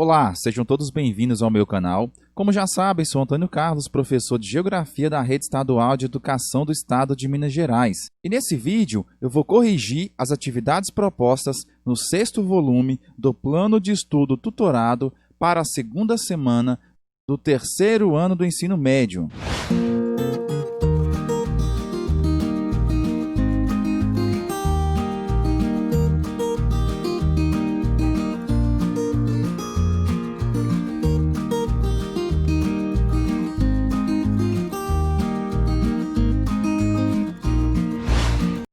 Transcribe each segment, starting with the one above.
Olá, sejam todos bem-vindos ao meu canal. Como já sabem, sou Antônio Carlos, professor de Geografia da Rede Estadual de Educação do Estado de Minas Gerais. E nesse vídeo eu vou corrigir as atividades propostas no 6º volume do Plano de Estudo Tutorado para a segunda semana do 3º ano do ensino médio.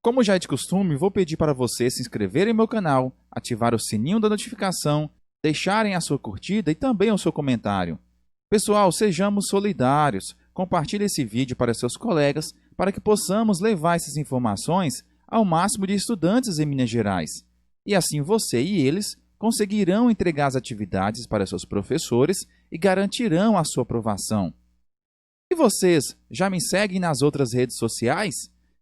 Como já é de costume, vou pedir para você se inscrever em meu canal, ativar o sininho da notificação, deixarem a sua curtida e também o seu comentário. Pessoal, sejamos solidários, compartilhe esse vídeo para seus colegas para que possamos levar essas informações ao máximo de estudantes em Minas Gerais. E assim você e eles conseguirão entregar as atividades para seus professores e garantirão a sua aprovação. E vocês, já me seguem nas outras redes sociais?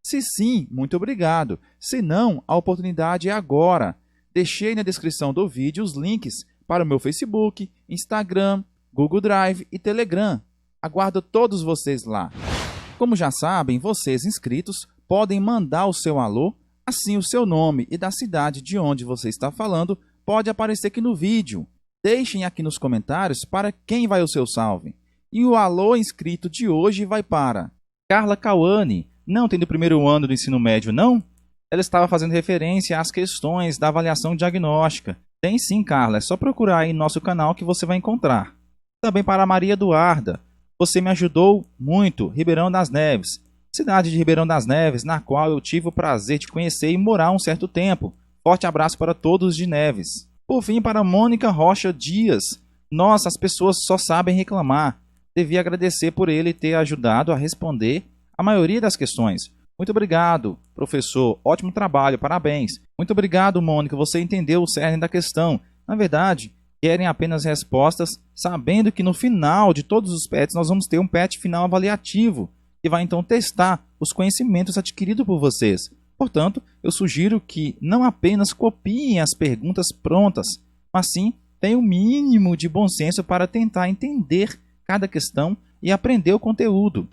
Se sim, muito obrigado. Se não, a oportunidade é agora. Deixei na descrição do vídeo os links para o meu Facebook, Instagram, Google Drive e Telegram. Aguardo todos vocês lá. Como já sabem, vocês inscritos podem mandar o seu alô, assim o seu nome e da cidade de onde você está falando pode aparecer aqui no vídeo. Deixem aqui nos comentários para quem vai o seu salve. E o alô inscrito de hoje vai para Carla Cauane. Não tem do primeiro ano do ensino médio, não? Ela estava fazendo referência às questões da avaliação diagnóstica. Tem sim, Carla. É só procurar aí no nosso canal que você vai encontrar. Também para a Maria Eduarda. Você me ajudou muito. Ribeirão das Neves. Cidade de Ribeirão das Neves, na qual eu tive o prazer de conhecer e morar um certo tempo. Forte abraço para todos de Neves. Por fim, para Mônica Rocha Dias. Nossa, as pessoas só sabem reclamar. Devia agradecer por ele ter ajudado a responder a maioria das questões. Muito obrigado, professor. Ótimo trabalho, parabéns. Muito obrigado, Mônica. Você entendeu o cerne da questão. Na verdade, querem apenas respostas, sabendo que no final de todos os PETs nós vamos ter um PET final avaliativo, que vai então testar os conhecimentos adquiridos por vocês. Portanto, eu sugiro que não apenas copiem as perguntas prontas, mas sim tenham o mínimo de bom senso para tentar entender cada questão e aprender o conteúdo.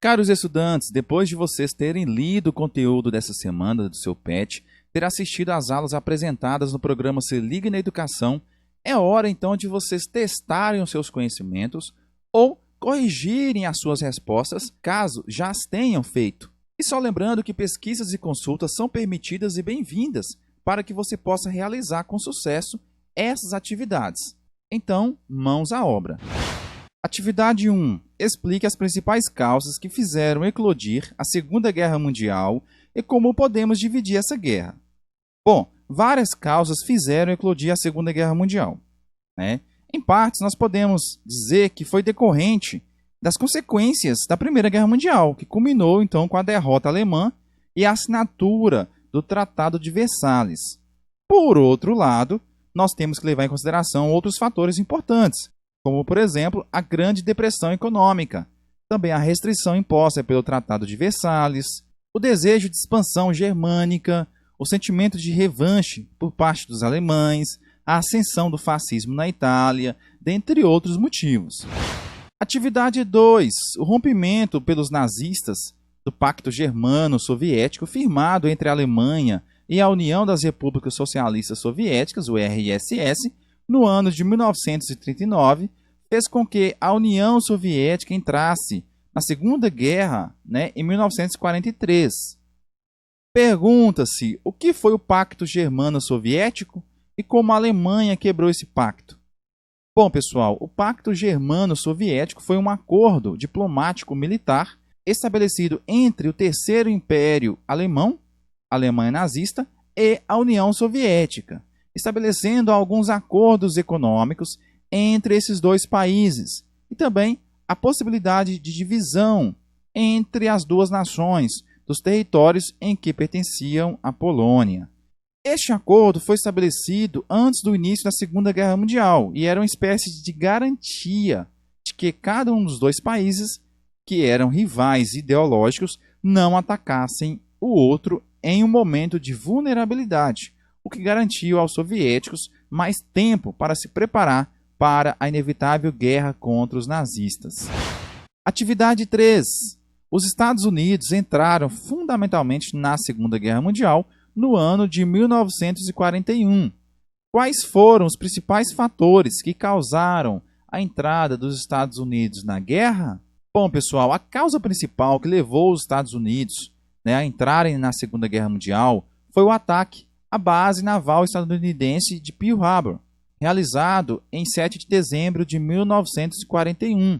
Caros estudantes, depois de vocês terem lido o conteúdo dessa semana do seu PET, ter assistido às aulas apresentadas no programa Se Liga na Educação, é hora então de vocês testarem os seus conhecimentos ou corrigirem as suas respostas, caso já as tenham feito. E só lembrando que pesquisas e consultas são permitidas e bem-vindas para que você possa realizar com sucesso essas atividades. Então, mãos à obra. Atividade 1. Explique as principais causas que fizeram eclodir a Segunda Guerra Mundial e como podemos dividir essa guerra. Bom, várias causas fizeram eclodir a Segunda Guerra Mundial, né? Em partes, nós podemos dizer que foi decorrente das consequências da Primeira Guerra Mundial, que culminou então com a derrota alemã e a assinatura do Tratado de Versalhes. Por outro lado, nós temos que levar em consideração outros fatores importantes, como, por exemplo, a Grande Depressão Econômica, também a restrição imposta pelo Tratado de Versalhes, o desejo de expansão germânica, o sentimento de revanche por parte dos alemães, a ascensão do fascismo na Itália, dentre outros motivos. Atividade 2. O rompimento pelos nazistas do Pacto Germano-Soviético firmado entre a Alemanha e a União das Repúblicas Socialistas Soviéticas, o RSS, no ano de 1939, fez com que a União Soviética entrasse na Segunda Guerra, em 1943. Pergunta-se o que foi o Pacto Germano-Soviético e como a Alemanha quebrou esse pacto. Bom, pessoal, o Pacto Germano-Soviético foi um acordo diplomático-militar estabelecido entre o Terceiro Império Alemão, a Alemanha nazista, e a União Soviética, estabelecendo alguns acordos econômicos entre esses dois países e também a possibilidade de divisão entre as duas nações dos territórios em que pertenciam à Polônia. Este acordo foi estabelecido antes do início da Segunda Guerra Mundial e era uma espécie de garantia de que cada um dos dois países, que eram rivais ideológicos, não atacassem o outro em um momento de vulnerabilidade, o que garantiu aos soviéticos mais tempo para se preparar para a inevitável guerra contra os nazistas. Atividade 3. Os Estados Unidos entraram fundamentalmente na Segunda Guerra Mundial no ano de 1941. Quais foram os principais fatores que causaram a entrada dos Estados Unidos na guerra? Bom, pessoal, a causa principal que levou os Estados Unidos, a entrarem na Segunda Guerra Mundial foi o ataque à base naval estadunidense de Pearl Harbor, realizado em 7 de dezembro de 1941,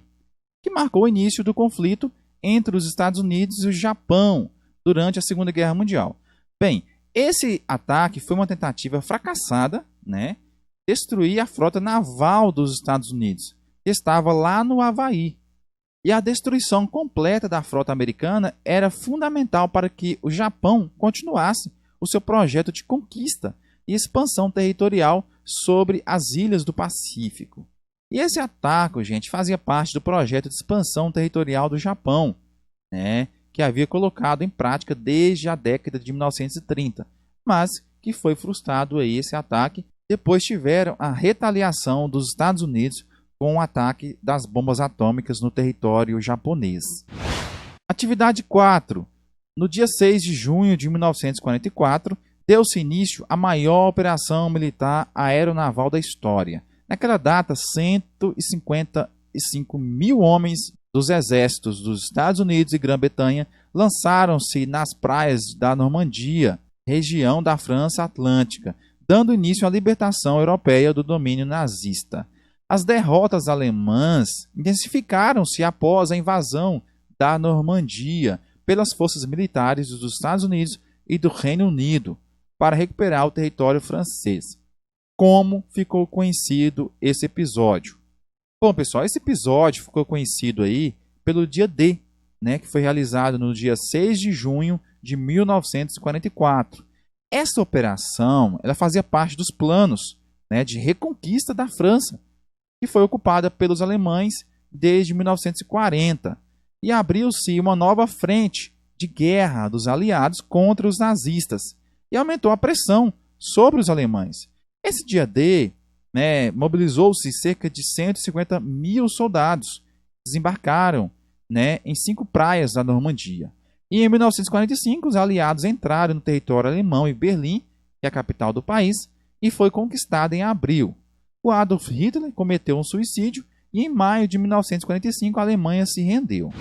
que marcou o início do conflito entre os Estados Unidos e o Japão durante a Segunda Guerra Mundial. Bem, esse ataque foi uma tentativa fracassada, de destruir a frota naval dos Estados Unidos, que estava lá no Havaí. E a destruição completa da frota americana era fundamental para que o Japão continuasse o seu projeto de conquista e expansão territorial sobre as ilhas do Pacífico. E esse ataque, gente, fazia parte do projeto de expansão territorial do Japão, que havia colocado em prática desde a década de 1930, mas que foi frustrado esse ataque. Depois tiveram a retaliação dos Estados Unidos com o ataque das bombas atômicas no território japonês. Atividade 4. No dia 6 de junho de 1944, deu-se início à maior operação militar aeronaval da história. Naquela data, 155 mil homens dos exércitos dos Estados Unidos e Grã-Bretanha lançaram-se nas praias da Normandia, região da França Atlântica, dando início à libertação europeia do domínio nazista. As derrotas alemãs intensificaram-se após a invasão da Normandia pelas forças militares dos Estados Unidos e do Reino Unido para recuperar o território francês. Como ficou conhecido esse episódio? Bom, pessoal, esse episódio ficou conhecido aí pelo dia D, que foi realizado no dia 6 de junho de 1944. Essa operação ela fazia parte dos planos de reconquista da França, que foi ocupada pelos alemães desde 1940, e abriu-se uma nova frente de guerra dos aliados contra os nazistas, e aumentou a pressão sobre os alemães. Esse dia D mobilizou-se cerca de 150 mil soldados, desembarcaram em 5 praias da Normandia. E em 1945, os aliados entraram no território alemão em Berlim, que é a capital do país, e foi conquistada em abril. O Adolf Hitler cometeu um suicídio e em maio de 1945 a Alemanha se rendeu.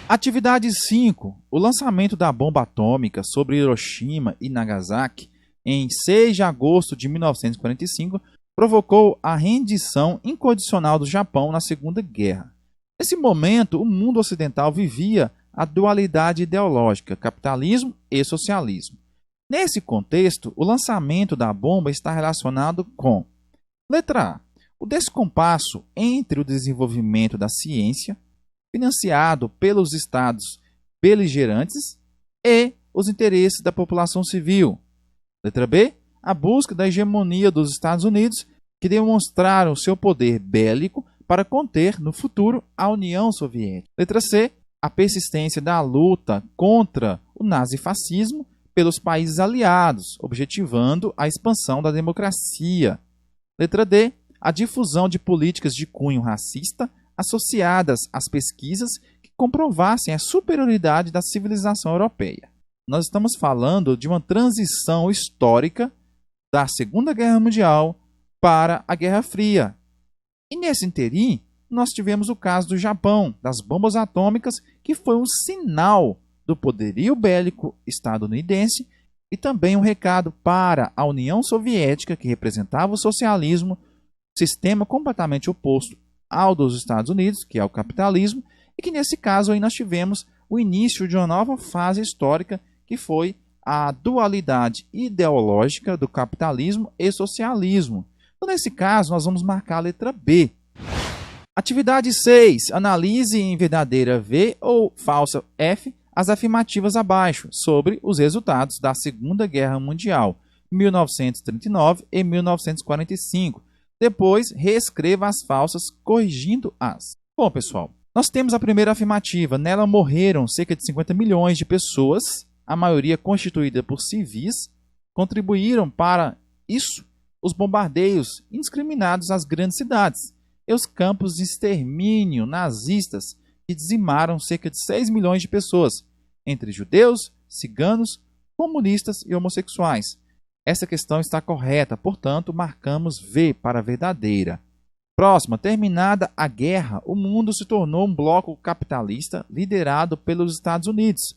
Atividade 5. O lançamento da bomba atômica sobre Hiroshima e Nagasaki em 6 de agosto de 1945 provocou a rendição incondicional do Japão na Segunda Guerra. Nesse momento, o mundo ocidental vivia a dualidade ideológica, capitalismo e socialismo. Nesse contexto, o lançamento da bomba está relacionado com: letra A. O descompasso entre o desenvolvimento da ciência, financiado pelos estados beligerantes, e os interesses da população civil. Letra B. A busca da hegemonia dos Estados Unidos, que demonstraram seu poder bélico para conter, no futuro, a União Soviética. Letra C. A persistência da luta contra o nazifascismo pelos países aliados, objetivando a expansão da democracia. Letra D. A difusão de políticas de cunho racista associadas às pesquisas que comprovassem a superioridade da civilização europeia. Nós estamos falando de uma transição histórica da Segunda Guerra Mundial para a Guerra Fria. E nesse interim, nós tivemos o caso do Japão, das bombas atômicas, que foi um sinal do poderio bélico estadunidense e também um recado para a União Soviética, que representava o socialismo, sistema completamente oposto ao dos Estados Unidos, que é o capitalismo, e que nesse caso aí nós tivemos o início de uma nova fase histórica, que foi a dualidade ideológica do capitalismo e socialismo. Então, nesse caso, nós vamos marcar a letra B. Atividade 6. Analise em verdadeira V ou falsa F as afirmativas abaixo sobre os resultados da Segunda Guerra Mundial, 1939 e 1945. Depois, reescreva as falsas, corrigindo-as. Bom, pessoal, nós temos a primeira afirmativa. Nela morreram cerca de 50 milhões de pessoas, a maioria constituída por civis. Contribuíram para isso os bombardeios indiscriminados às grandes cidades e os campos de extermínio nazistas que dizimaram cerca de 6 milhões de pessoas, entre judeus, ciganos, comunistas e homossexuais. Essa questão está correta, portanto, marcamos V para verdadeira. Próxima, terminada a guerra, o mundo se tornou um bloco capitalista liderado pelos Estados Unidos.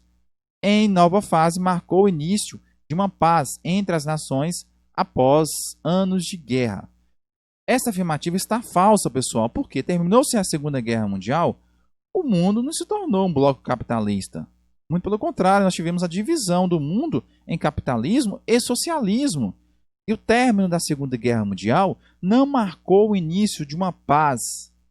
Em nova fase, marcou o início de uma paz entre as nações após anos de guerra. Essa afirmativa está falsa, pessoal, porque terminou-se a Segunda Guerra Mundial, o mundo não se tornou um bloco capitalista. Muito pelo contrário, nós tivemos a divisão do mundo em capitalismo e socialismo. E o término da Segunda Guerra Mundial não marcou o início de uma paz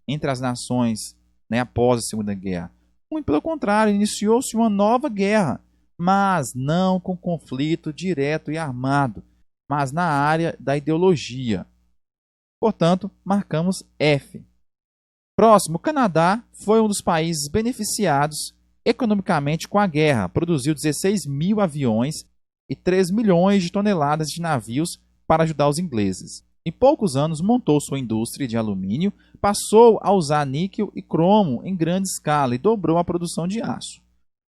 entre as nações, após a Segunda Guerra. Muito pelo contrário, iniciou-se uma nova guerra, mas não com conflito direto e armado, mas na área da ideologia. Portanto, marcamos F. Próximo, o Canadá foi um dos países beneficiados economicamente com a guerra. Produziu 16 mil aviões e 3 milhões de toneladas de navios para ajudar os ingleses. Em poucos anos, montou sua indústria de alumínio, passou a usar níquel e cromo em grande escala e dobrou a produção de aço.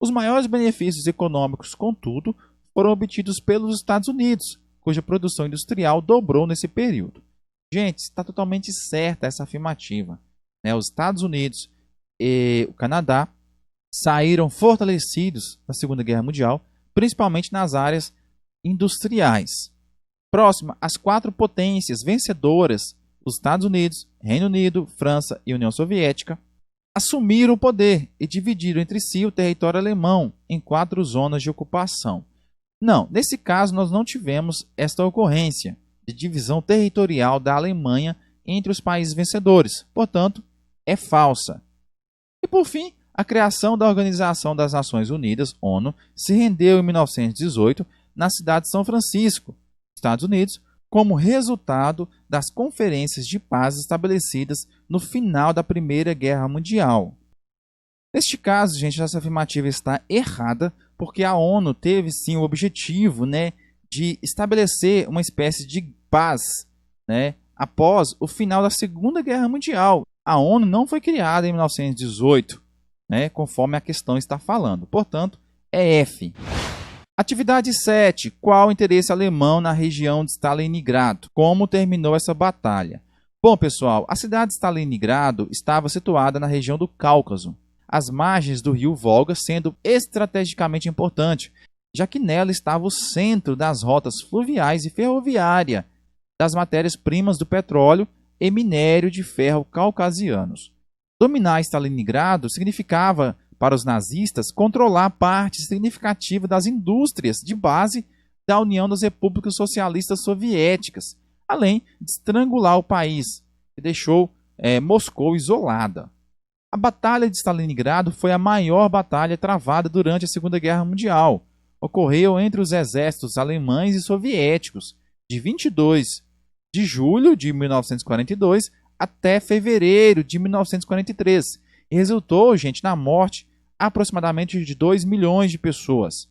Os maiores benefícios econômicos, contudo, foram obtidos pelos Estados Unidos, cuja produção industrial dobrou nesse período. Gente, está totalmente certa essa afirmativa. Os Estados Unidos e o Canadá saíram fortalecidos na Segunda Guerra Mundial, principalmente nas áreas industriais. Próxima, as 4 potências vencedoras, os Estados Unidos, Reino Unido, França e União Soviética, assumiram o poder e dividiram entre si o território alemão em 4 zonas de ocupação. Não, nesse caso nós não tivemos esta ocorrência de divisão territorial da Alemanha entre os países vencedores, portanto, é falsa. E por fim, a criação da Organização das Nações Unidas, ONU, se rendeu em 1918 na cidade de São Francisco, Estados Unidos, como resultado das conferências de paz estabelecidas no final da Primeira Guerra Mundial. Neste caso, gente, essa afirmativa está errada, porque a ONU teve sim o objetivo, de estabelecer uma espécie de paz, após o final da Segunda Guerra Mundial. A ONU não foi criada em 1918, conforme a questão está falando. Portanto, é F. Atividade 7. Qual o interesse alemão na região de Stalingrado? Como terminou essa batalha? Bom, pessoal, a cidade de Stalingrado estava situada na região do Cáucaso, às margens do rio Volga, sendo estrategicamente importante, já que nela estava o centro das rotas fluviais e ferroviárias das matérias-primas do petróleo e minério de ferro caucasianos. Dominar Stalingrado significava, para os nazistas, controlar parte significativa das indústrias de base da União das Repúblicas Socialistas Soviéticas, além de estrangular o país, que deixou Moscou isolada. A Batalha de Stalingrado foi a maior batalha travada durante a Segunda Guerra Mundial. Ocorreu entre os exércitos alemães e soviéticos, de 22 de julho de 1942 até fevereiro de 1943, e resultou, gente, na morte aproximadamente de 2 milhões de pessoas.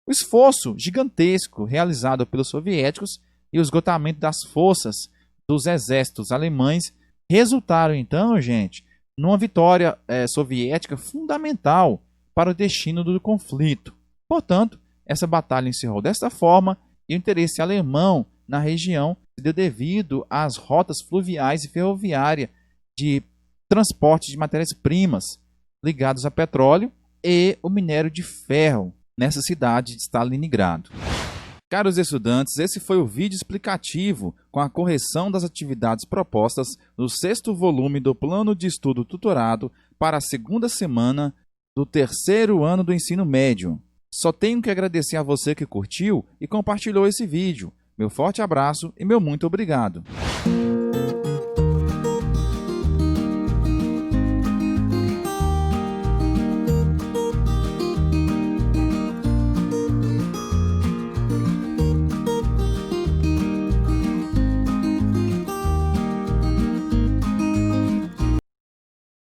O esforço gigantesco realizado pelos soviéticos e o esgotamento das forças dos exércitos alemães resultaram, então, gente, numa vitória soviética fundamental para o destino do conflito. Portanto, essa batalha encerrou desta forma e o interesse alemão na região se deu devido às rotas fluviais e ferroviárias de transporte de matérias-primas ligados a petróleo e o minério de ferro nessa cidade de Stalingrado. Caros estudantes, esse foi o vídeo explicativo com a correção das atividades propostas no 6º volume do Plano de Estudo Tutorado para a 2ª semana do 3º ano do ensino médio. Só tenho que agradecer a você que curtiu e compartilhou esse vídeo. Meu forte abraço e meu muito obrigado.